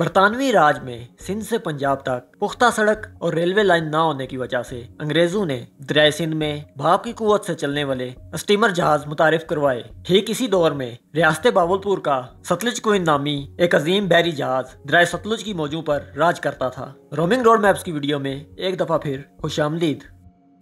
बरतानवी राज में सिंध से पंजाब तक पुख्ता सड़क और रेलवे लाइन न होने की वजह से अंग्रेजों ने दरियाए सिंध में भाप की कुव्वत से चलने वाले स्टीमर जहाज मुतारिफ करवाए। ठीक इसी दौर में रियासत बावलपुर का सतलुज क्वीन नामी एक अजीम बहरी जहाज दरियाए सतलुज की मौजू पर राज करता था। रोमिंग रोड मैप्स की वीडियो में एक दफा फिर खुशामदीद।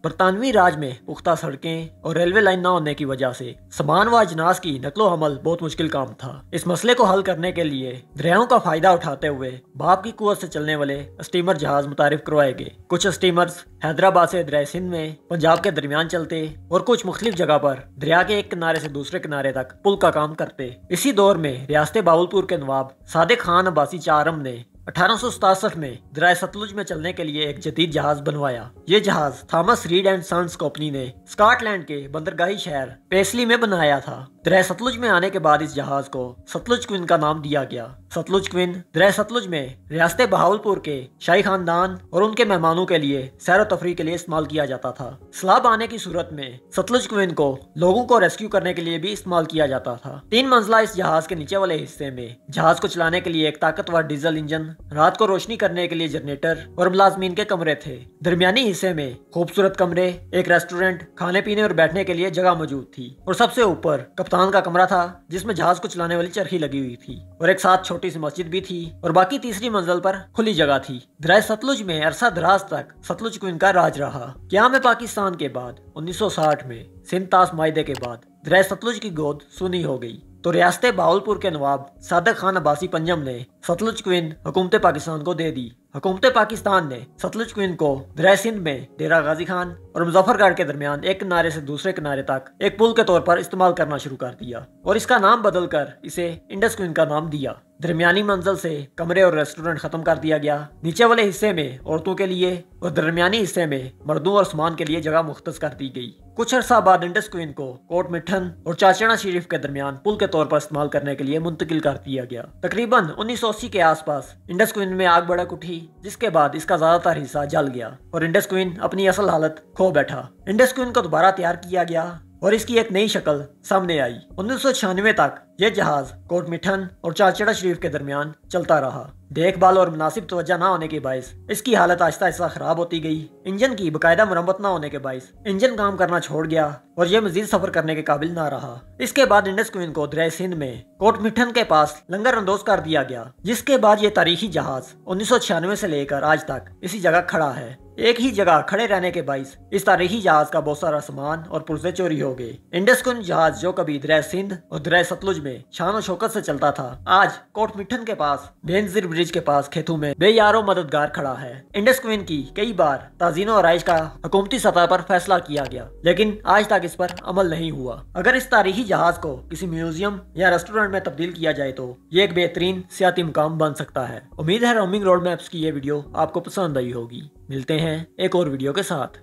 बरतानवी राज में पुख्ता सड़कें और रेलवे लाइन न होने की वजह से सामान व अजनास की नकलो हमल बहुत मुश्किल काम था। इस मसले को हल करने के लिए दरियाओं का फायदा उठाते हुए भाप की कुव्वत से चलने वाले स्टीमर जहाज मुतारिफ करवाए गए। कुछ स्टीमर्स हैदराबाद से दरियाए सिंध में पंजाब के दरमियान चलते और कुछ मुख्तलिफ जगह पर दरिया के एक किनारे से दूसरे किनारे तक पुल का काम करते। इसी दौर में रियासत बावलपुर के नवाब सादिक खान अब्बासी चारम ने 1867 में दरियाए सतलुज में चलने के लिए एक जदीद जहाज बनवाया। ये जहाज Thomas Reid and Sons company ने स्कॉटलैंड के बंदरगाही शहर पेसली में बनाया था। दरियाए सतलुज में आने के बाद इस जहाज को सतलुज क्वीन का नाम दिया गया। सतलुज क्वीन दरियाए सतलुज में रियासत बहावलपुर के शाही खानदान और उनके मेहमानों के लिए सैर तफरी के लिए इस्तेमाल किया जाता था। सलाब आने की सूरत में सतलुज क्वीन को लोगों को रेस्क्यू करने के लिए भी इस्तेमाल किया जाता था। 3 मंजिला इस जहाज के नीचे वाले हिस्से में जहाज को चलाने के लिए एक ताकतवर डीजल इंजन, रात को रोशनी करने के लिए जनरेटर और मुलाजमीन के कमरे थे। दरमियानी हिस्से में खूबसूरत कमरे, एक रेस्टोरेंट, खाने पीने और बैठने के लिए जगह मौजूद थी और सबसे ऊपर कप्तान का कमरा था जिसमें जहाज को चलाने वाली चरखी लगी हुई थी और एक साथ छोटी सी मस्जिद भी थी और बाकी तीसरी मंजिल पर खुली जगह थी। दरियाए सतलुज में अरसा दराज तक सतलुज क्वीन का राज रहा। क़याम पाकिस्तान के बाद 1960 में सिंध तास माहिदे के बाद दरियाए सतलुज की गोद सुनी हो गई तो रियासत बावलपुर के नवाब सादिक खान अब्बासी पंजम ने सतलुज क्वीन हुकूमत पाकिस्तान को दे दी। हुकूमत पाकिस्तान ने सतलुज क्वीन को दरियाए सिंध में डेरा गाजी खान और मुजफ्फरगढ़ के दरमियान एक किनारे से दूसरे किनारे तक एक पुल के तौर पर इस्तेमाल करना शुरू कर दिया और इसका नाम बदलकर इसे इंडस क्वीन का नाम दिया। दरमियानी मंजिल से कमरे और रेस्टोरेंट खत्म कर दिया गया। नीचे वाले हिस्से में औरतों के लिए और दरमियानी हिस्से में मर्दों और सामान के लिए जगह मुख्तस कर दी गई। कुछ अर्सा बाद इंडस क्वीन को कोट मिठन और चाचड़ा शरीफ के दरमियान पुल के तौर पर इस्तेमाल करने के लिए मुंतकिल कर दिया गया। तकरीबन 1980 के आसपास इंडस क्वीन में आग भड़क उठी जिसके बाद इसका ज्यादातर हिस्सा जल गया और इंडस क्वीन अपनी असल हालत खो बैठा। इंडस क्वीन को दोबारा तैयार किया गया और इसकी एक नई शक्ल सामने आई। 1996 तक यह जहाज कोट मिठन और चाचड़ा शरीफ के दरमियान चलता रहा। देखभाल और मुनासिब तवज्जो न होने के बायस इसकी हालत आहिस्ता आहिस्ता खराब होती गई। इंजन की बाकायदा मरम्मत न होने के बायस इंजन काम करना छोड़ गया और यह मजीद सफर करने के काबिल न रहा। इसके बाद इंडस क्वीन को दरियाए सिंध में कोट मिठन के पास लंगर अंदोज कर दिया गया जिसके बाद यह तारीखी जहाज 1996 से लेकर आज तक इसी जगह खड़ा है। एक ही जगह खड़े रहने के बायस इस तारीखी जहाज का बहुत सारा सामान और पुर्जे चोरी हो गए। इंडस क्वीन जहाज जो कभी दरियाए सिंध और दरियाए सतलुज में शान और शौकत से चलता था आज कोट मिठन के पास बेनजीर ब्रिज के पास खेतों में बेयारो मददगार खड़ा है। इंडस क्वीन की कई बार ताजीनो आराइश का हुकूमती सतह पर फैसला किया गया लेकिन आज तक इस पर अमल नहीं हुआ। अगर इस तारीखी जहाज को किसी म्यूजियम या रेस्टोरेंट में तब्दील किया जाए तो ये एक बेहतरीन सियाती मुकाम बन सकता है। उम्मीद है रोमिंग रोड मैप्स की ये वीडियो आपको पसंद आई होगी। मिलते हैं एक और वीडियो के साथ।